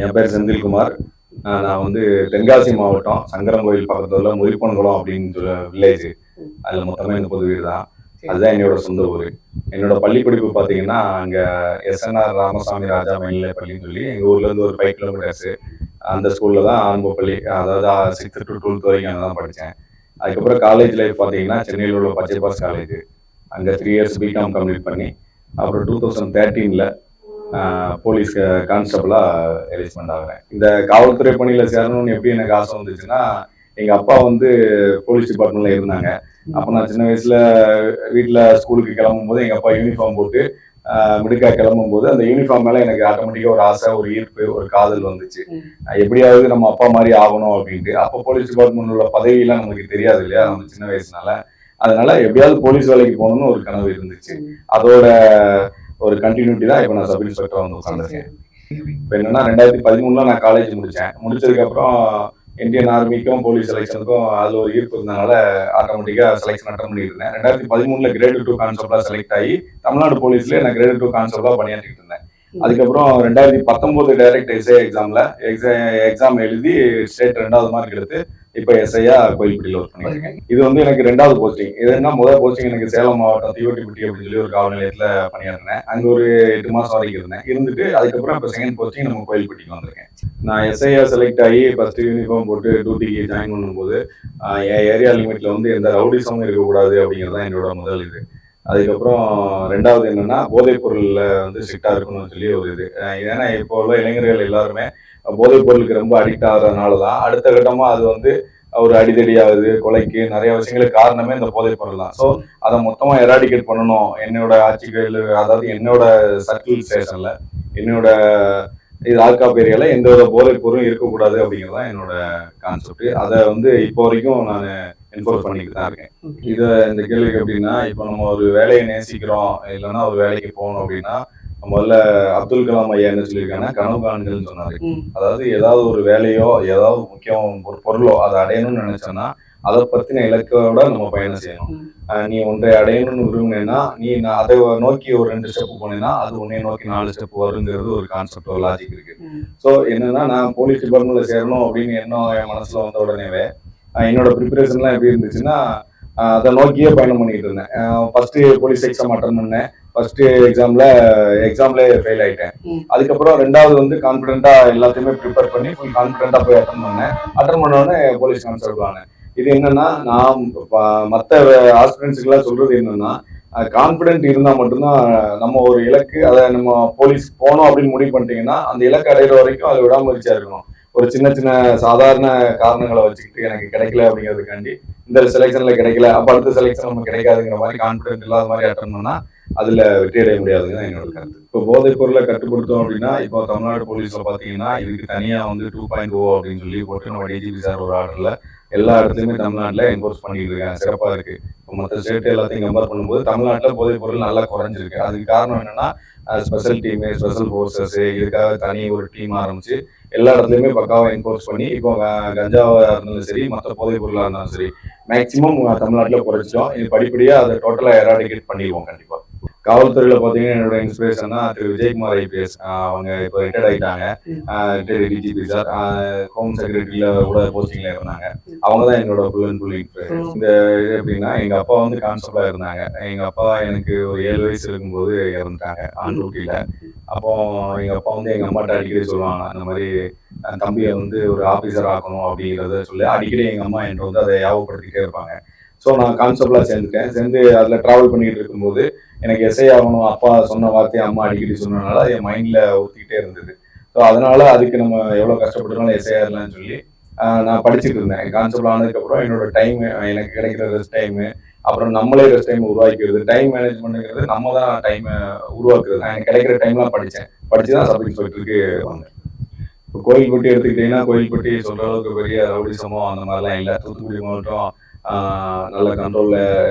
என் பேர் செந்தில்குமார். நான் வந்து தென்காசி மாவட்டம் சங்கரன்கோயில் பக்கத்துல உள்ள முரிப்பன்குளம் அப்படின்னு வில்லேஜ். அதுல மொத்தமே 30 வீடு தான். அதுதான் என்னோட சொந்த ஊர். என்னோட பள்ளி படிப்பு பார்த்தீங்கன்னா, அங்க எஸ்என்ஆர் ராமசாமி ராஜா மேல்நிலைப் பள்ளின்னு சொல்லி எங்க ஊர்ல இருந்து ஒரு 5 கிலோமீட்டர்ஸ். அந்த ஸ்கூல்ல தான் ஆரம்ப பள்ளி, அதாவது 6th to 12th வரைக்கும் அங்கே தான் படித்தேன். அதுக்கப்புறம் காலேஜ் லைஃப் பார்த்தீங்கன்னா, சென்னையில் உள்ள பச்சைபாஸ் காலேஜ். அங்கே 3 இயர்ஸ் பிகாம் கம்ப்ளீட் பண்ணி, அப்புறம் 2013ல் போலீஸ் கான்ஸ்டபிளா எலிஜ்மெண்ட் ஆகிறேன். இந்த காவல்துறை பணியில சேரணும்னு எப்படி எனக்கு ஆசை வந்துச்சுன்னா, எங்க அப்பா வந்து போலீஸ் டிபார்ட்மெண்ட்ல இருந்தாங்க. அப்ப நான் சின்ன வயசுல வீட்டுல ஸ்கூலுக்கு கிளம்பும் போது எங்க அப்பா யூனிஃபார்ம் போட்டு மிடுக்கா கிளம்பும் போது அந்த யூனிஃபார்ம் மேல எனக்கு ஆட்டோமேட்டிக்கா ஒரு ஆசை, ஒரு ஈர்ப்பு, ஒரு காதல் வந்துச்சு. எப்படியாவது நம்ம அப்பா மாதிரி ஆகணும் அப்படின்ட்டு. அப்ப போலீஸ் டிபார்ட்மெண்ட் உள்ள பதவி எல்லாம் நமக்கு தெரியாது இல்லையா, நம்ம சின்ன வயசுனால. அதனால எப்படியாவது போலீஸ் வேலைக்கு போகணும்னு ஒரு கனவு இருந்துச்சு. அதோட ஒரு கண்டினியூட்டி தான் இப்ப நான் சப் இன்ஸ்பெக்டரா வந்து உட்காந்துருக்கேன். இப்ப என்னன்னா 2013ல நான் காலேஜ் முடிச்சேன். முடிச்சதுக்கு அப்புறம் இந்தியன் ஆர்மிக்கும் போலீஸ் செலெக்ஷனுக்கும் அதுல ஒரு ஈர்ப்பு இருந்தனால ஆட்டோமேட்டிக்கா செலெக்ஷன் அட்டன் பண்ணியிருந்தேன். 2013ல கிரேட் 2 கான்ஸ்டபிளா செலக்ட் ஆகி தமிழ்நாடு போலீஸ்ல நான் கிரேட் 2 கான்ஸ்டபிளா பணியாற்றிட்டு இருந்தேன். அதுக்கப்புறம் 2019 டைரக்ட் எஸ்ஐ எக்ஸாம்ல எக்ஸாம் எழுதி ஸ்டேட் 2வது மார்க் எடுத்து இப்ப எஸ்ஐயா கோயில்பட்டியில ஒர்க் பண்ணிட்டு இருக்கேன். இது வந்து எனக்கு 2வது போஸ்டிங். இதுனா முதல் போஸ்டிங் எனக்கு சேலம் மாவட்டம் தீவட்டிப்பட்டி அப்படின்னு சொல்லி ஒரு காவல் நிலையத்துல பணியாற்றினேன். அங்க ஒரு 8 மாசம் வரைக்கும் இருந்தேன். இருந்துட்டு அதுக்கப்புறம் இப்ப செகண்ட் போஸ்டிங் நம்ம கோயில்பட்டிக்கு வந்திருக்கேன். நான் எஸ்ஐயா செலக்ட் ஆகி ஃபர்ஸ்ட் யூனிஃபார்ம் போட்டு டியூட்டிக்கு ஜாயின் பண்ணும்போது என் ஏரியா லிமிட்ல வந்து எந்த ரவுடிசமும் இருக்கக்கூடாது அப்படிங்கிறது தான் என்னோட முதல் இது. அதுக்கப்புறம் 2வது என்னன்னா போதைப் பொருள்ல வந்து ஸ்ட்ரிக்டா இருக்கணும்னு சொல்லி ஒரு இது. ஏன்னா இப்போ உள்ள இளைஞர்கள் எல்லாருமே போதைப் பொருளுக்கு ரொம்ப அடிக்ட் ஆகுறதுனாலதான் அடுத்த கட்டமா அது வந்து ஒரு அடிதடி ஆகுது, கொலைக்கு நிறைய விஷயங்களுக்கு காரணமே இந்த போதைப் பொருள் தான். ஸோ அதை மொத்தமா எராடிகேட் பண்ணணும் என்னோட ஆட்சிகள், அதாவது என்னோட சர்க்கிள் ஸ்டேஷன்ல, என்னோட இது ஆல்காப் ஏரியால எந்த வித போதைப் பொருளும் இருக்கக்கூடாது அப்படிங்கிறதான் என்னோட கான்செப்ட். அதை வந்து இப்போ வரைக்கும் நான் என்ஃபோர்ஸ் பண்ணிட்டு தான் இருக்கேன். இந்த கேள்விக்கு எப்படின்னா, இப்போ நம்ம ஒரு வேலையை நேசிக்கிறோம், இல்லைன்னா ஒரு வேலைக்கு போகணும் அப்படின்னா முதல்ல அப்துல் கலாம் ஐயா என்ன சொல்லியிருக்காங்கன்னா, கனவு காணுங்கள்னு சொன்னாரு. அதாவது ஏதாவது ஒரு வேலையோ, ஏதாவது முக்கியம் ஒரு பொருளோ அதை அடையணும்னு நினைச்சோன்னா அதை பத்தின இலக்கோட நம்ம பயணம் செய்யணும். நீ ஒன்றை அடையணும்னு விரும்பினேன்னா நீ அதை நோக்கி ஒரு 2 ஸ்டெப் போனேன்னா அது உன்னை நோக்கி 4 ஸ்டெப் வருங்கிறது ஒரு கான்செப்ட், ஒரு லாஜிக் இருக்கு. ஸோ என்னன்னா, நான் போலீஸ் டிபார்ட்மெண்ட்ல சேரணும் அப்படின்னு எண்ணம் என் மனசுல வந்த உடனேவே என்னோட ப்ரிப்பரேஷன்லாம் எப்படி இருந்துச்சுன்னா, அதை நோக்கியே பயணம் பண்ணிட்டு இருந்தேன். ஃபர்ஸ்ட் போலீஸ் எக்ஸாம் அட்டன் பண்ணேன். ஃபர்ஸ்ட் எக்ஸாம்ல ஃபெயில் ஆயிட்டேன். அதுக்கப்புறம் 2வது வந்து கான்பிடண்டா எல்லாத்தையுமே ப்ரிப்பேர் பண்ணி ஃபுல் கான்பிடண்டா போய் அட்டன் பண்ணேன். அட்டன் பண்ண உடனே போலீஸ் கான்ஸ்டபிள் ஆனேன். இது என்னன்னா, நான் மற்ற ஆஸ்பிரன்ஸுக்கெல்லாம் சொல்றது என்னன்னா, கான்பிடென்ட் இருந்தா மட்டும்தான் நம்ம ஒரு இலக்கு, அதை நம்ம போலீஸ் போனோம் அப்படின்னு முடிவு பண்ணிட்டீங்கன்னா அந்த இலக்கு அடைகிற வரைக்கும் அதை விடாமரிச்சா இருக்கணும். ஒரு சின்ன சின்ன சாதாரண காரணங்களை வச்சுக்கிட்டு எனக்கு கிடைக்கல அப்படிங்கிறதுக்காண்டி இந்த செலெக்ஷன்ல கிடைக்கல, அப்ப அடுத்த செலெக்ஷன் நம்ம கிடைக்காதுங்கிற மாதிரி கான்பிடென்ட் இல்லாத மாதிரி அட்டன் பண்ணா அதுல வெற்றி அடைய முடியாதுங்க என்னோட கருத்து. இப்போ போதைப் பொருளை கட்டுப்படுத்தோம் அப்படின்னா, இப்போ தமிழ்நாடு போலீஸ்ல பாத்தீங்கன்னா இதுக்கு தனியா வந்து 2.0 அப்படின்னு சொல்லி போட்டு நம்ம டிஜிபி சார் ஒரு ஆர்டர்ல எல்லா இடத்துலயுமே தமிழ்நாட்டுல என்ஃபோர்ஸ் பண்ணிட்டு இருக்காங்க. சிறப்பா இருக்கு. மற்ற ஸ்டேட் எல்லாத்தையும் கம்பேர் பண்ணும்போது தமிழ்நாட்டுல போதைப் பொருள் நல்லா குறைஞ்சிருக்கு. அதுக்கு காரணம் என்னன்னா, ஸ்பெஷல் டீம், ஸ்பெஷல் போர்சஸ், இதுக்காக தனி ஒரு டீம் ஆரம்பிச்சு எல்லா இடத்துலயுமே பக்காவா என்ஃபோர்ஸ் பண்ணி இப்போ கஞ்சாவா இருந்தாலும் சரி, மற்ற போதைப் பொருளா இருந்தாலும் சரி மேக்சிமம் தமிழ்நாட்டுல குறைச்சிட்டோம். இது படிப்படியா அதை டோட்டலா எராடிகேட் பண்ணிடுவோம் கண்டிப்பா. காவல்துறையில பாத்தீங்கன்னா என்னோட இன்ஸ்பிரேஷன்னா திரு விஜயகுமார் ஐபிஎஸ். அவங்க இப்போ ரிட்டையர்ட் ஆயிட்டாங்க. டிஜிபி சார் ஹோம் செக்ரட்டரியில கூட போஸ்டிங்ல இருந்தாங்க. அவங்க தான் என்னோட ஃபுல் அண்ட் ஃபுல் இன்ஸ்பிரேஷன். இந்த இது எப்படின்னா, எங்க அப்பா வந்து கான்ஸ்டபிளா இருந்தாங்க. எங்க அப்பா எனக்கு ஒரு 7 வயசு இருக்கும்போது இறந்துட்டாங்க ஆன் டியூட்டில. அப்போ எங்க அப்பா வந்து எங்க அம்மாட்ட அடிக்கடி சொல்லுவாங்க, அந்த மாதிரி தம்பியை வந்து ஒரு ஆபீசர் ஆக்கணும் அப்படிங்கிறத சொல்லி அடிக்கடி எங்க அம்மா என்கிட்ட வந்து அதை ஞாபகப்படுத்திட்டே இருப்பாங்க. ஸோ நான் கான்ஸ்டபிளா சேர்ந்துட்டேன். சேர்ந்து அதில் டிராவல் பண்ணிட்டு இருக்கும்போது எனக்கு எஸ்ஐ ஆகணும், அப்பா சொன்ன வார்த்தையை அம்மா அடிக்கடி சொன்னதுனால என் மைண்ட்ல ஊத்திக்கிட்டே இருந்தது. ஸோ அதனால அதுக்கு நம்ம எவ்வளவு கஷ்டப்பட்டாலும் எஸ்ஐ ஆகலாம்னு சொல்லி நான் படிச்சுட்டு இருந்தேன். கான்ஸ்டபிள் ஆனதுக்கப்புறம் என்னோட டைம், எனக்கு கிடைக்கிற ரெஸ்ட் டைமு, அப்புறம் நம்மளே ரெஸ்ட் டைம் உருவாக்கிறது, டைம் மேனேஜ்மெண்ட்ங்கிறது நம்ம தான் டைம் உருவாக்குறது. நான் எனக்கு கிடைக்கிற டைம்லாம் படிச்சுதான் சப் இன்ஸ்பெக்டருக்கு வந்தேன். இப்போ கோயில்பட்டி எடுத்துக்கிட்டீங்கன்னா, கோயில்பட்டி சொல்ற அளவுக்கு பெரிய ரவுடிசமோ அந்த மாதிரிலாம் இல்லை. தூத்துக்குடி மாவட்டம் நல்ல கண்ட்ரோல்ல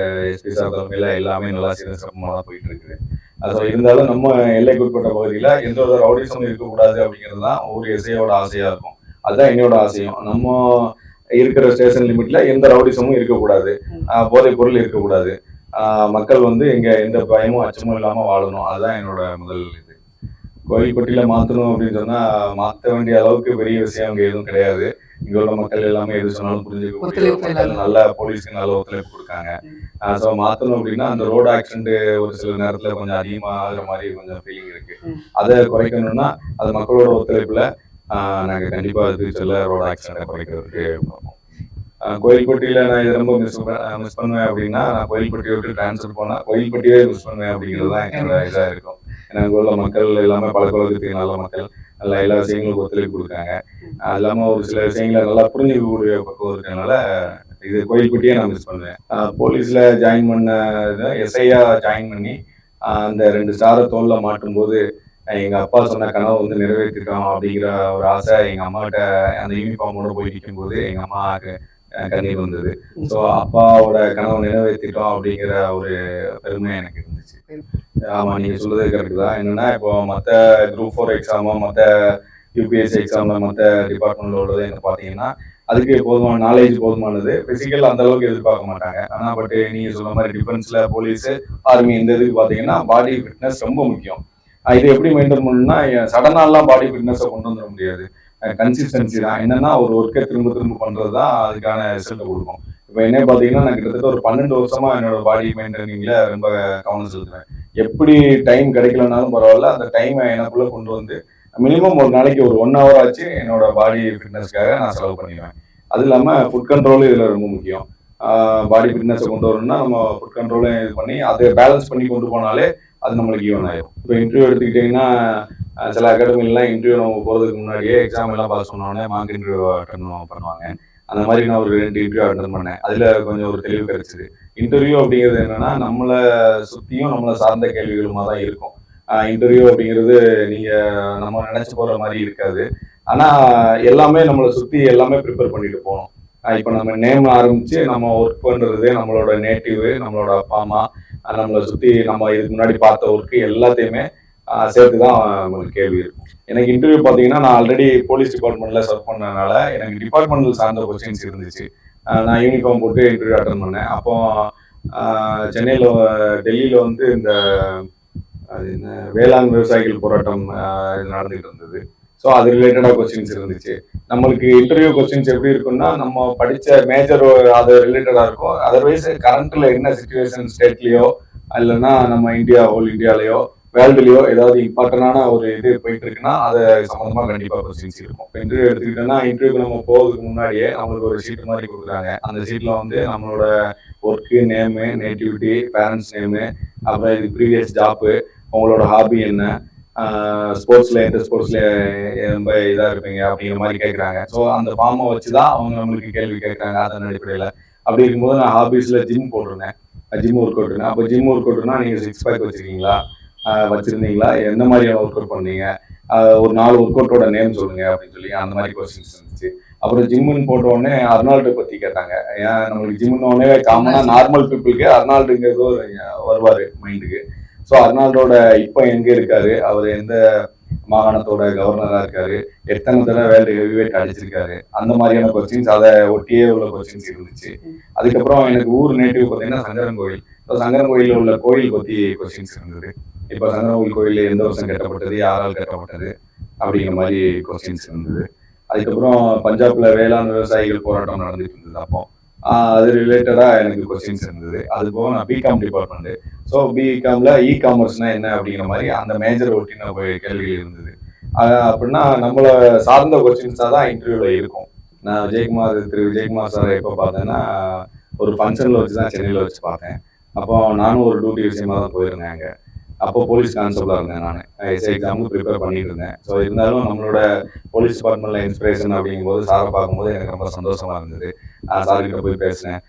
எஸ்பி சார் தலைமையில எல்லாமே நல்லா சிறப்பாக தான் போயிட்டு இருக்குது. அது இருந்தாலும் நம்ம எல்லைக்குட்பட்ட பகுதியில எந்த ஒரு ரவுடிசமும் இருக்கக்கூடாது அப்படிங்கிறது தான் ஒவ்வொரு எஸ்ஐயோட ஆசையா இருக்கும். அதுதான் என்னோட ஆசையும். நம்ம இருக்கிற ஸ்டேஷன் லிமிட்ல எந்த ரவுடிசமும் இருக்கக்கூடாது, போதைப் பொருள் இருக்கக்கூடாது, மக்கள் வந்து இங்க எந்த பயமும் அச்சமும் இல்லாம வாழணும். அதுதான் என்னோட முதல் இது. கோயில்பட்டியில மாத்தணும் அப்படின்னு சொன்னா மாத்த வேண்டிய அளவுக்கு பெரிய விஷயம் அங்க எதுவும் கிடையாது. இங்க உள்ள மக்கள் எல்லாமே எது சொன்னாலும் புரிஞ்சுக்கக்கூடிய மக்கள், நல்ல போலீஸ்க்கு நல்ல ஒத்துழைப்பு கொடுக்காங்க. ஸோ மாத்தணும் அப்படின்னா அந்த ரோடு ஆக்சிடென்ட் ஒரு சில நேரத்துல கொஞ்சம் அதிகமா ஆகுற மாதிரி கொஞ்சம் ஃபீலிங் இருக்கு. அதை குறைக்கணும்னா அது மக்களோட ஒத்துழைப்புல நாங்க கண்டிப்பா ஃபியூச்சர்ல ரோடு ஆக்சிடென்ட் குறைக்கிறதுக்கு பார்ப்போம். கோயில்பட்டியில நான் இதை ரொம்ப மிஸ் பண்ணுவேன் அப்படின்னா, நான் கோயில்பட்டியை விட்டு டிரான்ஸ்ஃபர் போனா கோயில்பட்டியே மிஸ் பண்ணுவேன் அப்படிங்கிறது தான் என்னோட இதா இருக்கும். ஏன்னா அங்க உள்ள மக்கள் எல்லாமே பழக்கவழக்கத்துக்கு நல்ல மக்கள், நல்லா எல்லா விஷயங்களுக்கும் ஒத்துழைப்பு கொடுக்குறாங்க. அது இல்லாம ஒரு சில விஷயங்களை நல்லா புரிஞ்சுக்கக்கூடிய பக்குவம் இருக்கனால இது கோயில்பட்டியே நான் மிஸ் பண்ணுவேன். போலீஸ்ல ஜாயின் பண்ண எஸ்ஐயா ஜாயின் பண்ணி அந்த 2 ஸ்டாரை தோல்ல மாட்டும் போது எங்க அப்பா சொன்ன கனவை வந்து நிறைவேற்றிருக்கோம் அப்படிங்கிற ஒரு ஆசை எங்க அம்மாட்ட அந்த யூனிஃபார்மோட போய் நிற்கும் போது எங்க அம்மாவுக்கு கண்ணீர் வந்தது. ஸோ அப்பாவோட கனவை நிறைவேற்றிட்டோம் அப்படிங்கிற ஒரு பெருமை எனக்கு இருந்துச்சு. ஆமா, நீங்க சொல்றது கரெக்ட் தான். என்னன்னா இப்போ மற்ற குரூப் 4 எக்ஸாமோ மற்ற யூபிஎஸ்சி எக்ஸாம்ல மற்ற டிபார்ட்மெண்ட்ல உள்ளது என்ன பார்த்தீங்கன்னா அதுக்கு போதுமான நாலேஜ் போதுமானது, பிசிக்கல் அந்த அளவுக்கு எதிர்பார்க்க மாட்டாங்க. ஆனா பட் நீங்க சொன்ன மாதிரி டிஃபென்ஸ்ல போலீஸ் ஆர்மி இந்த இதுக்கு பார்த்தீங்கன்னா பாடி ஃபிட்னஸ் ரொம்ப முக்கியம். இது எப்படி மெயின்டைன் பண்ணணும்னா சடனாலாம் பாடி ஃபிட்னஸை கொண்டு வந்துட முடியாது. கன்சிஸ்டன்சி தான். என்னன்னா ஒரு ஒர்க்கை திரும்ப திரும்ப பண்றது தான் அதுக்கான ரிசல்ட் கொடுக்கும். இப்போ என்ன பார்த்தீங்கன்னா நான் கிட்டத்தட்ட ஒரு 12 வருஷமா என்னோட பாடி மெயின்டைனிங்ல ரொம்ப கவனம் செலுத்துவேன். எப்படி டைம் கிடைக்கலனாலும் பரவாயில்ல, அந்த டைமை எனக்குள்ள கொண்டு வந்து மினிமம் ஒரு நாளைக்கு ஒரு 1 hour ஆச்சு என்னோட பாடி ஃபிட்னஸ்க்காக நான் செலவு பண்ணிடுவேன். அது இல்லாமல் ஃபுட் கண்ட்ரோலும் இதில் ரொம்ப முக்கியம். பாடி ஃபிட்னஸை கொண்டு வரணும்னா நம்ம ஃபுட் கண்ட்ரோலும் இது பண்ணி அதை பேலன்ஸ் பண்ணி கொண்டு போனாலே அது நம்மளுக்கு ஈவன் ஆயிடும். இப்போ இன்டர்வியூ எடுத்துக்கிட்டிங்கன்னா சில அகாடமிலாம் இன்டர்வியூ நம்ம போகிறதுக்கு முன்னாடியே எக்ஸாம் எல்லாம் பாஸ் பண்ணோடனே மார்க் இன்டர்வியூ அட்டன் பண்ணுவாங்க. அந்த மாதிரி நான் ஒரு 2 இன்டர்வியூ அட்டன் பண்ணேன். அதில் கொஞ்சம் ஒரு தெளிவு கிடைச்சிது. இன்டர்வியூ அப்படிங்கிறது என்னன்னா நம்மளை சுற்றியும் நம்மளை சார்ந்த கேள்விகளுமா தான் இருக்கும். இன்டர்வியூ அப்படிங்கிறது நீங்கள் நம்ம நினச்சி போகிற மாதிரி இருக்காது. ஆனால் எல்லாமே நம்மளை சுற்றி எல்லாமே ப்ரிப்பேர் பண்ணிட்டு போகணும். இப்போ நம்ம நேம் ஆரம்பித்து நம்ம ஒர்க் பண்ணுறது நம்மளோட நேட்டிவ், நம்மளோட அப்பா அம்மா, நம்மளை சுற்றி நம்ம இதுக்கு முன்னாடி பார்த்த ஒர்க்கு எல்லாத்தையுமே சேர்த்து தான் நம்மளுக்கு கேள்வி இருக்கும். எனக்கு இன்டர்வியூ பார்த்தீங்கன்னா நான் ஆல்ரெடி போலீஸ் டிபார்ட்மெண்ட்டில் சர்வ் பண்ணனால எனக்கு டிபார்ட்மெண்டல் சார்ந்த கொஸ்டின்ஸ் இருந்துச்சு. நான் யூனிஃபார்ம் போட்டு இன்டர்வியூ அட்டன் பண்ணேன். அப்போ சென்னையில் டெல்லியில் வந்து இந்த அது என்ன வேளாண் விவசாயிகள் போராட்டம் இது நடந்துகிட்டு இருந்தது. ஸோ அது ரிலேட்டடாக கொஸ்டின்ஸ் இருந்துச்சு. நம்மளுக்கு இன்டர்வியூ கொஸ்டின்ஸ் எப்படி இருக்குன்னா நம்ம படித்த மேஜர் அது ரிலேட்டடாக இருக்கும். அதர்வைஸ் கரண்ட்டில் என்ன சுச்சுவேஷன் ஸ்டேட்லேயோ இல்லைன்னா நம்ம ஹோல் இந்தியாலேயோ வேர்ல்டுலேயோ ஏதாவது இம்பார்ட்டண்டான ஒரு இது போயிட்டு இருக்குன்னா அதை சம்மந்தமாக கண்டிப்பாக கொஸ்டின்ஸ் இருக்கும். இப்போ இன்டர்வியூ எடுத்துக்கிட்டோம்னா இன்டர்வியூக்கு நம்ம போகிறதுக்கு முன்னாடியே நம்மளுக்கு ஒரு ஷீட் மாதிரி கொடுக்குறாங்க. அந்த ஷீட்டில் வந்து நம்மளோட work name, nativity, parents name, அப்புறம் இது ப்ரீவியஸ் ஜாப்பு, உங்களோட ஹாபி என்ன, ஸ்போர்ட்ஸில் எந்த ஸ்போர்ட்ஸில் ரொம்ப இதாக இருப்பீங்க அப்படிங்கிற மாதிரி கேட்குறாங்க. ஸோ அந்த ஃபார்மை வச்சு தான் அவங்க நம்மளுக்கு கேள்வி கேட்குறாங்க. அதன் அடிப்படையில் அப்படி இருக்கும்போது நான் ஹாபீஸில் ஜிம் போட்டிருந்தேன், ஜிம் ஒர்க் அவுட்னா. அப்போ ஜிம் ஒர்க் அவுட்னா நீங்கள் 6 பேக் வச்சுருக்கீங்களா, வச்சுருந்தீங்களா, எந்த மாதிரியான ஒர்க் அவுட் பண்ணீங்க, ஒரு 4 ஒர்க் அவுட்டோட நேம் சொல்லுங்க அப்படின்னு சொல்லி அந்த மாதிரி கொஸ்டின்ஸ் இருந்துச்சு. அப்புறம் ஜிம்முன்னு போட்ட உடனே அர்னால்டு பற்றி கேட்டாங்க. ஏன் நம்மளுக்கு ஜிம்முன்னு உடனே காமனாக நார்மல் பீப்புளுக்கு அர்னால்டுங்கிறது வருவார் மைண்டுக்கு. ஸோ அர்னால்டோட இப்போ எங்கே இருக்காரு, அவர் எந்த மாகாணத்தோட கவர்னராக இருக்காரு, எத்தனை தடவை வேர்ல்டு ஹெவிவெயிட் அடிச்சிருக்காரு, அந்த மாதிரியான கொஸ்டின்ஸ் அதை ஒட்டியே உள்ள கொஸ்டின்ஸ் இருந்துச்சு. அதுக்கப்புறம் எனக்கு ஊர் நேட்டிவ் பார்த்தீங்கன்னா சங்கரன்கோயில். ஸோ சங்கரன்கோயிலில் உள்ள கோயில் பற்றி கொஸ்டின்ஸ் இருந்தது. இப்போ சங்கரன்கோயில் கோயில் எந்த வருஷம் கட்டப்பட்டது, யாரால் கட்டப்பட்டது அப்படிங்கிற மாதிரி கொஸ்டின்ஸ் இருந்தது. அதுக்கப்புறம் பஞ்சாப்ல வேளாண் விவசாயிகள் போராட்டம் நடந்துட்டு இருந்தது. அப்போ அது ரிலேட்டடாக எனக்கு கொஸ்டின்ஸ் இருந்தது. அது போக நான் பிகாம் டிபார்ட்மெண்ட். ஸோ பிகாம்ல காமர்ஸ்னா என்ன அப்படிங்கிற மாதிரி அந்த மேஜர் ஒட்டின கேள்விகள் இருந்தது. அப்படின்னா நம்மளை சார்ந்த கொஸ்டின்ஸாக தான் இன்டர்வியூவில் இருக்கும். நான் திரு விஜயகுமார் சார் எப்போ பார்த்தேன்னா ஒரு ஃபங்க்ஷனில் வச்சு தான் சென்னையில் வச்சு பார்த்தேன். அப்போ நானும் ஒரு டியூட்டி விஷயமா தான் போயிருந்தேன் அங்கே. அப்போ போலீஸ் கான்ஸ்டபிளாக இருந்தேன். நான் எஸ்ஐ எக்ஸாமுக்கு ப்ரிப்பேர் பண்ணிட்டு இருந்தேன். ஸோ இருந்தாலும் நம்மளோட போலீஸ் டிபார்ட்மெண்ட்டில் இன்ஸ்பிரேஷன் அப்படிங்கும்போது சாரை பார்க்கும்போது எனக்கு ரொம்ப சந்தோஷமாக இருந்தது. சார்கிட்ட போய் பேசினேன்.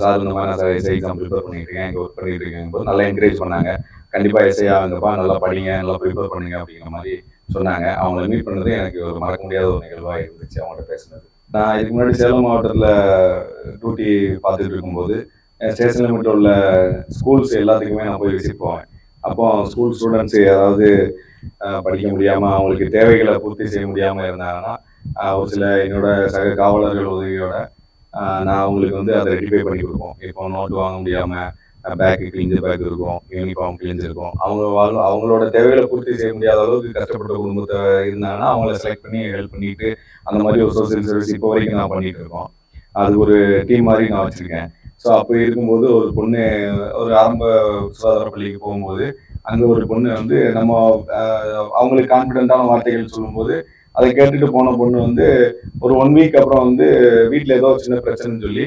சார் இந்த மாதிரி நான் எஸ்ஐ எக்ஸாம் ப்ரிப்பேர் பண்ணிட்டு இருக்கேன், இங்கே ஒர்க் பண்ணிட்டு இருக்கேன் போது நல்லா என்கரேஜ் பண்ணாங்க. கண்டிப்பாக எஸ்ஐ ஆகுங்கப்பா, நல்லா படிங்க, நல்லா ப்ரிப்பேர் பண்ணுங்க அப்படிங்கிற மாதிரி சொன்னாங்க. அவங்கள மீட் பண்ணது எனக்கு ஒரு மறக்க முடியாத ஒரு நிகழ்வாக இருந்துச்சு அவங்கள்ட்ட பேசினது. நான் இதுக்கு முன்னாடி சேலம் மாவட்டத்தில் டியூட்டி பார்த்துட்டு இருக்கும்போது ஸ்டேஷன் லிமிட்டில் உள்ள ஸ்கூல்ஸ் எல்லாத்துக்குமே நான் போய் விசிட் போவேன். அப்போ ஸ்கூல் ஸ்டூடெண்ட்ஸ் ஏதாவது படிக்க முடியாமல் அவங்களுக்கு தேவைகளை பூர்த்தி செய்ய முடியாமல் இருந்தாங்கன்னா ஒரு சில என்னோட சக காவலர்கள் உதவியோட நான் அவங்களுக்கு வந்து அதை ரெடிஃபை பண்ணி கொடுப்போம். இப்போ நோட்டு வாங்க முடியாமல் பேக்கு கிழிஞ்ச பேக் இருக்கும், யூனிஃபார்ம் கிழிஞ்சிருக்கும். அவங்களோட தேவைகளை பூர்த்தி செய்ய முடியாத அளவுக்கு கஷ்டப்பட்ட குடும்பத்தை இருந்தாங்கன்னா அவங்கள செலக்ட் பண்ணி ஹெல்ப் பண்ணிட்டு அந்த மாதிரி ஒரு சோசியல் சர்வீஸ் இப்போ வரைக்கும் நான் பண்ணிட்டு இருக்கோம். அது ஒரு டீம் மாதிரி நான் வச்சிருக்கேன். ஸோ அப்போ இருக்கும்போது ஒரு பொண்ணு ஒரு ஆரம்ப சுகாதார பள்ளிக்கு போகும்போது அங்கே ஒரு பொண்ணு வந்து நம்ம அவங்களுக்கு கான்ஃபிடென்ட்டான வார்த்தைகள் சொல்லும்போது அதை கேட்டுட்டு போன பொண்ணு வந்து ஒரு 1 வீக் அப்புறம் வந்து வீட்டில் ஏதோ சின்ன பிரச்சனைன்னு சொல்லி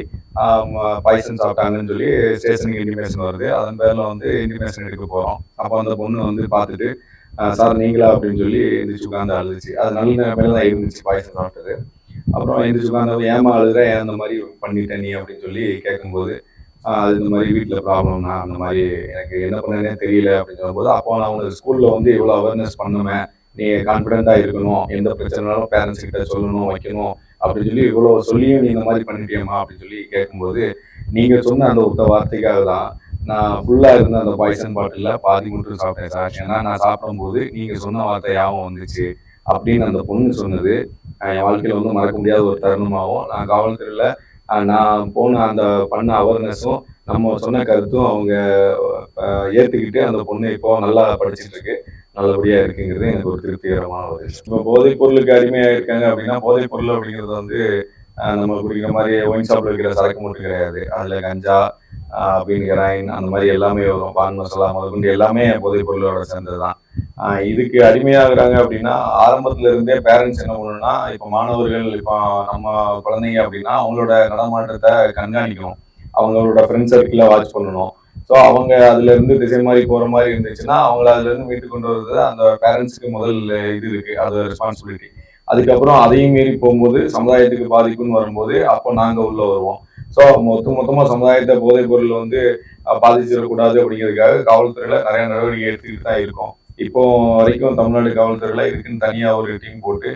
பாய்சன் சாப்பிட்டாங்கன்னு சொல்லி ஸ்டேஷனுக்கு இன்டிமேஷன் வருது. அதன் பேரில் வந்து இன்டிமேஷன் எடுக்க போகிறோம். அப்போ அந்த பொண்ணு வந்து பார்த்துட்டு சார் நீங்களா அப்படின்னு சொல்லி எந்திரிச்சு உட்காந்து அழுதுச்சு. அது நல்ல நிலைமையில தான் இருந்துச்சு பாய்சன் சாப்பிட்டது. அப்புறம் எந்திரிச்சு உட்காந்து ஏமா அழுதுற, ஏன் அந்த மாதிரி பண்ணிட்ட நீ அப்படின்னு சொல்லி கேட்கும்போது அது இந்த மாதிரி வீட்டில் ப்ராப்ளம்னா அந்த மாதிரி எனக்கு என்ன பண்ணனே தெரியல அப்படின்னு சொல்லும்போது அப்போ நான் உங்களுக்கு ஸ்கூலில் வந்து இவ்வளோ அவேர்னஸ் பண்ணுவேன், நீ கான்ஃபிடென்ட்டாக இருக்கணும், எந்த பிரச்சனைனாலும் பேரண்ட்ஸ் கிட்ட சொல்லணும் வைக்கணும் அப்படின்னு சொல்லி இவ்வளோ சொல்லியும் நீ இந்த மாதிரி பண்ணிட்டியம்மா அப்படின்னு சொல்லி கேட்கும்போது நீங்கள் சொன்ன அந்த ஒத்த வார்த்தைக்காக தான் நான் ஃபுல்லாக இருந்த அந்த பாய்சன் பாட்டிலில் பாதி மட்டும் சாப்பிட்டேன் சார். ஏன்னா நான் சாப்பிடும்போது நீங்கள் சொன்ன வார்த்தை ஞாபகம் வந்துச்சு அப்படின்னு அந்த பொண்ணு சொன்னது என் வாழ்க்கையில் வந்து மறக்க முடியாத ஒரு தருணமாகவும் நான் காவல்துறையில் நான் போன அந்த பண்ண அவேர்னஸும் நம்ம சொன்ன கருத்தும் அவங்க ஏற்றுக்கிட்டு அந்த பொண்ணு இப்போ நல்லா படிச்சுட்டு இருக்கு, நல்லபடியா இருக்குங்கிறது எனக்கு ஒரு திருப்திகரமான ஒரு விஷயம். இப்போ போதைப் பொருளுக்கு அடிமையா இருக்காங்க அப்படின்னா போதைப் பொருள் அப்படிங்கிறது வந்து நம்ம குடிக்கிற மாதிரி ஒயின் ஷாப்ல இருக்கிற சரக்கு மட்டும் கிடையாது. அதுல கஞ்சா, பீன், ஹெராயின் அந்த மாதிரி எல்லாமே வரும். பான் மசாலா முதற்கொண்டு எல்லாமே போதைப் பொருளோட சேர்ந்ததுதான். இதுக்கு அடிமையாகிறாங்க அப்படின்னா ஆரம்பத்துல இருந்தே பேரண்ட்ஸ் என்ன பண்ணணும்னா இப்போ மாணவர்கள் இப்போ நம்ம குழந்தைங்க அப்படின்னா அவங்களோட நடமாட்டத்தை கண்காணிக்கணும், அவங்களோட ஃப்ரெண்ட் சர்க்கிளை வாட்ச் பண்ணணும். ஸோ அவங்க அதுல இருந்து திசை மாதிரி போற மாதிரி இருந்துச்சுன்னா அவங்கள அதுல இருந்து மீட்டு கொண்டு வர்றது அந்த பேரண்ட்ஸுக்கு முதல் இது இருக்கு, அது ரெஸ்பான்சிபிலிட்டி. அதுக்கப்புறம் அதையும் மீறி போகும்போது சமுதாயத்துக்கு பாதிப்புன்னு வரும்போது அப்போ நாங்க உள்ள வருவோம். ஸோ மொத்தமா சமுதாயத்தை போதைப் பொருள் வந்து பாதிச்சிடக்கூடாது அப்படிங்கிறதுக்காக காவல்துறையில நிறைய நடவடிக்கை எடுத்துக்கிட்டு தான் இருக்கோம். இப்போ வரைக்கும் தமிழ்நாடு காவல்துறையில இதுக்குன்னு தனியா ஒரு டீம் போட்டு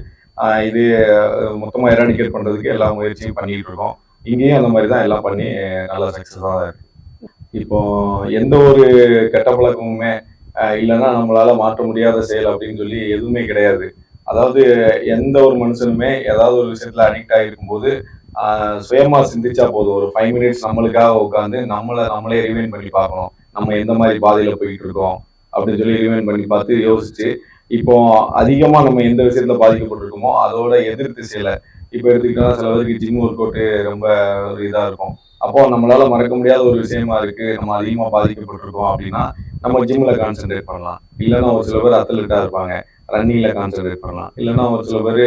இது மொத்தமா எராடிகேட் பண்றதுக்கு எல்லா முயற்சியும் பண்ணிட்டு இருக்கோம். இங்கேயும் அந்த மாதிரி தான் எல்லாம் பண்ணி நல்லா சக்சஸா தான் இருக்கு. இப்போ எந்த ஒரு கெட்ட பழக்கமுமே இல்லைன்னா நம்மளால மாற்ற முடியாத செயல் அப்படின்னு சொல்லி எதுவுமே கிடையாது. அதாவது எந்த ஒரு மனுஷனுமே ஏதாவது ஒரு விஷயத்துல அடிக்ட் ஆகிருக்கும் போது சுயமா சிந்திச்சா போதும். ஒரு 5 மினிட்ஸ் நம்மளுக்காக உட்காந்து நம்மளே ரிவைண்ட் பண்ணி பார்க்கணும், நம்ம எந்த மாதிரி பாதையில போயிட்டு இருக்கோம் அப்படின்னு சொல்லி ரிவைண்ட் பண்ணி பார்த்து யோசிச்சு இப்போ அதிகமா நம்ம எந்த விஷயத்துல பாதிக்கப்பட்டிருக்கோமோ அதோட எதிர் திசையில இப்போ எடுத்துக்கிட்டோம்னா சில பேருக்கு ஜிம் ஒர்க் அவுட் ரொம்ப ஒரு இதா இருக்கும். அப்போ நம்மளால மறக்க முடியாத ஒரு விஷயமா இருக்கு, நம்ம அதிகமா பாதிக்கப்பட்டிருக்கோம் அப்படின்னா நம்ம ஜிம்ல கான்சென்ட்ரேட் பண்ணலாம். இல்லைன்னா ஒரு சில பேர் அத்லெட்டா இருப்பாங்க, ரன்னிங்ல கான்சென்ட்ரேட் பண்ணலாம். இல்லைன்னா ஒரு சில பேர்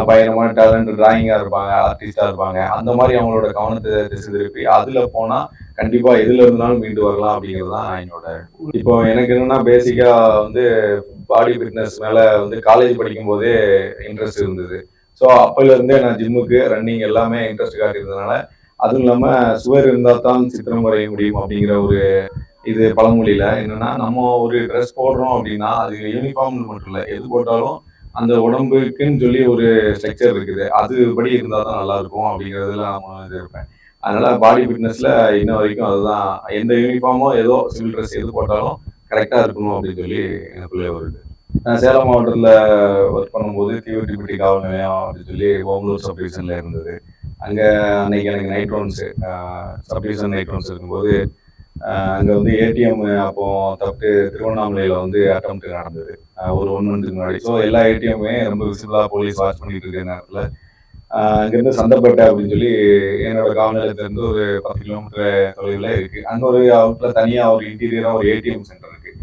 பயங்கரமான டேலண்ட் டிராயிங்கா இருப்பாங்க, ஆர்டிஸ்டா இருப்பாங்க. அந்த மாதிரி அவங்களோட கவனத்தை திசை திருப்பி அதுல போனா கண்டிப்பா எதுல இருந்தாலும் மீண்டு வரலாம் அப்படிங்கிறது தான் என்னோட. இப்போ எனக்கு என்னன்னா பேசிக்கா வந்து பாடி ஃபிட்னஸ் மேல வந்து காலேஜ் படிக்கும் போதே இன்ட்ரெஸ்ட் இருந்தது. ஸோ அப்பையில இருந்தே நான் ஜிம்முக்கு ரன்னிங் எல்லாமே இன்ட்ரெஸ்ட் காட்டியிருந்ததுனால அதுவும் இல்லாம சுவர் இருந்தால் தான் சித்திரம் வரைய முடியும் அப்படிங்கிற ஒரு இது பழமொழியில என்னன்னா நம்ம ஒரு ட்ரெஸ் போடுறோம் அப்படின்னா அது யூனிஃபார்ம் மட்டும் இல்லை, எது போட்டாலும் அந்த உடம்புக்குன்னு சொல்லி ஒரு ஸ்ட்ரக்சர் இருக்குது, அது படி இருந்தால் தான் நல்லா இருக்கும் அப்படிங்கிறதுல நான் இது இருப்பேன். அதனால பாடி ஃபிட்னஸ்ல இன்ன வரைக்கும் அதுதான், எந்த யூனிஃபார்மோ ஏதோ சிவில் ட்ரெஸ் எது போட்டாலும் கரெக்டா இருக்கணும் அப்படின்னு சொல்லி எனக்குள்ளே வருது. நான் சேலம் மாவட்டத்தில் ஒர்க் பண்ணும்போது தீவிரட்டி காவல் நிலையம் அப்படின்னு சொல்லி ஓமலூர் சப்டிவிஷன்ல இருந்தது. அங்கே அன்னைக்கு எனக்கு night rounds subdivision night rounds இருக்கும்போது அங்கே வந்து ஏடிஎம் அப்போ தப்பு திருவண்ணாமலையில் வந்து அட்டம்ப்ட் நடந்தது ஒரு 1 மந்த்துக்கு முன்னாடி. ஸோ எல்லா ஏடிஎம்மே ரொம்ப விசிபிளாக போலீஸ் வாட்ச் பண்ணிட்டு இருக்கிற நேரத்தில் அங்கேருந்து சந்தைப்பேட்டை அப்படின்னு சொல்லி என்னோட காவல் நிலையத்திலேருந்து ஒரு 10 கிலோமீட்டர் தொலைவில் இருக்குது. அங்கே ஒரு அவுட்டில் தனியாக ஒரு இன்டீரியராக ஒரு ஏடிஎம் சென்டர் இருக்குது.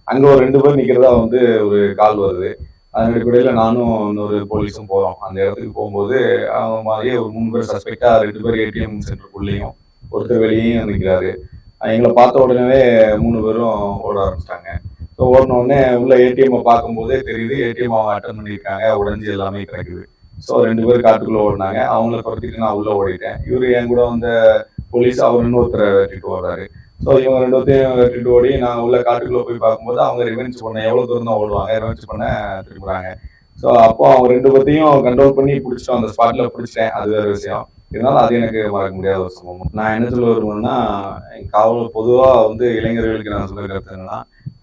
அங்கே ஒரு 2 பேர் நிற்கிறதா வந்து ஒரு கால் வருது. அதன் அடிப்படையில் நானும் இன்னொரு போலீஸும் போகிறோம். அந்த இடத்துக்கு போகும்போது அவங்க மாதிரியே ஒரு 3 பேர் சஸ்பெக்டா 2 பேர் ஏடிஎம் சென்டருக்குள்ளேயும் ஒருத்தர் வெளியேயும் நிற்கிறாரு. எங்களை பார்த்த உடனே 3 பேரும் ஓட ஆரம்பிச்சிட்டாங்க. ஸோ ஓடின உடனே உள்ள ஏடிஎம்மை பார்க்கும்போதே தெரியுது ஏடிஎம் அவங்க அட்டன் பண்ணியிருக்காங்க, உடஞ்சி எல்லாமே கிடக்குது. ஸோ 2 பேர் காட்டுக்குள்ளே ஓடினாங்க. அவங்கள துரத்திட்டு நான் உள்ளே ஓடிட்டேன். இவர் என் கூட வந்த போலீஸ் அவர் இன்னொருத்தரை வெட்டிட்டு ஓடுறாரு. ஸோ இவங்க 2 பேர்த்தையும் வெட்டிட்டு ஓடி நான் உள்ள காட்டுக்குள்ளே போய் பார்க்கும்போது அவங்க ரிவென்ஸ் பண்ண எவ்வளோ தூரம் தான் ஓடுவாங்க, ரிவென்ஸ் பண்ண திரும்புறாங்க. ஸோ அப்போ அவங்க 2 பேர்த்தையும் கண்ட்ரோல் பண்ணி பிடிச்சிட்டோம், அந்த ஸ்பாட்ல பிடிச்சிட்டேன், அது வேற விஷயம். இருந்தாலும் அது எனக்கு மறக்க முடியாத ஒரு சம்பவம். நான் என்ன சொல்ல வருவேன்னா காவல் பொதுவாக வந்து இளைஞர்களுக்கு நான் சொல்ல கருத்து என்னன்னா,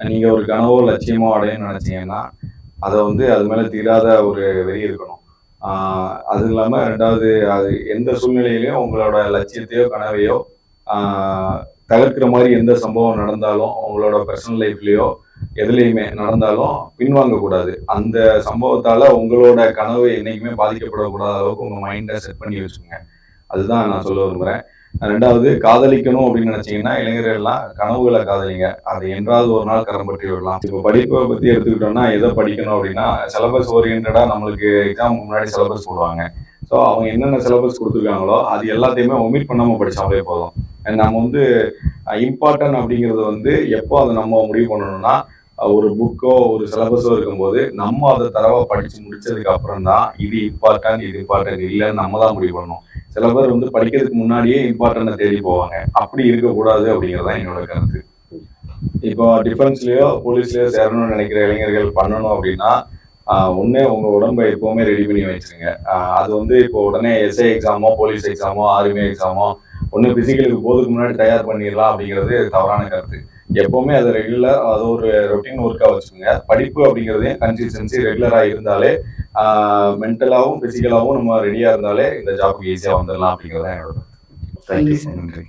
நீங்க ஒரு கனவோ லட்சியமோ அடையணும்னு நினைச்சீங்கன்னா அதை வந்து அது மேல தீராத ஒரு வெறி இருக்கணும். அது இல்லாம 2வது அது எந்த சூழ்நிலையிலையும் உங்களோட லட்சியத்தையோ கனவையோ தவிர்க்கிற மாதிரி எந்த சம்பவம் நடந்தாலும் அவங்களோட பர்சனல் லைஃப்லயோ எதுலையுமே நடந்தாலும் பின்வாங்க கூடாது. அந்த சம்பவத்தால உங்களோட கனவு என்னைக்குமே பாதிக்கப்படக்கூடாத அளவுக்கு உங்க மைண்டை செட் பண்ணி வச்சுக்கோங்க. அதுதான் நான் சொல்ல விரும்புறேன். ரெண்டாவது, காதலிக்கணும் அப்படின்னு நினைச்சீங்கன்னா இளைஞர்கள்லாம் கனவுகளை காதலிங்க. அது என்றாவது ஒரு நாள் கரம் பற்றி விடலாம். இப்போ படிப்பை பத்தி எடுத்துக்கிட்டோம்னா எதை படிக்கணும் அப்படின்னா சிலபஸ் ஓரியன்டா நம்மளுக்கு எக்ஸாமுக்கு முன்னாடி சிலபஸ் போடுவாங்க. ஸோ அவங்க என்னென்ன சிலபஸ் கொடுத்துருக்காங்களோ அது எல்லாத்தையுமே ஒமிட் பண்ணாம படிச்சாலே போதும். நம்ம வந்து இம்பார்ட்டன்ட் அப்படிங்கிறது வந்து எப்போ அதை நம்ம முடிவு பண்ணணும்னா ஒரு புக்கோ ஒரு சிலபஸோ இருக்கும்போது நம்ம அதை தரவா படிச்சு முடிச்சதுக்கு அப்புறம் தான் இது இம்பார்ட்டன்ட் இல்லைன்னு நம்ம தான் முடிவு பண்ணணும். சில பேர் வந்து படிக்கிறதுக்கு முன்னாடியே இம்பார்ட்டன்ட் தேடி போவாங்க. அப்படி இருக்கக்கூடாது அப்படிங்கறதான் என்னோட கருத்து. இப்போ டிஃபென்ஸ்லயோ போலீஸ்லயோ சேரணும்னு நினைக்கிற இளைஞர்கள் பண்ணணும் அப்படின்னா ஒண்ணு உங்க உடம்பை எப்பவுமே ரெடி பண்ணி வச்சிருங்க. அது வந்து இப்போ உடனே எஸ்ஐ எக்ஸாமோ போலீஸ் எக்ஸாமோ ஆர்மி எக்ஸாமோ ஒண்ணு பிசிக்கலுக்கு போதுக்கு முன்னாடி தயார் பண்ணிடலாம் அப்படிங்கிறது தவறான கருத்து. எப்பவுமே அதை ரெகுலர் அது ஒரு ரொட்டீன் ஒர்க்கா வச்சுக்கோங்க. படிப்பு அப்படிங்கிறதே கன்சிஸ்டன்சி ரெகுலரா இருந்தாலே மென்டலாவும் பிசிக்கலாவும் நம்ம ரெடியா இருந்தாலே இந்த ஜாப்புக்கு ஈஸியா வந்துடலாம் அப்படிங்கிறத என்னோட. தேங்க்யூ. நன்றி.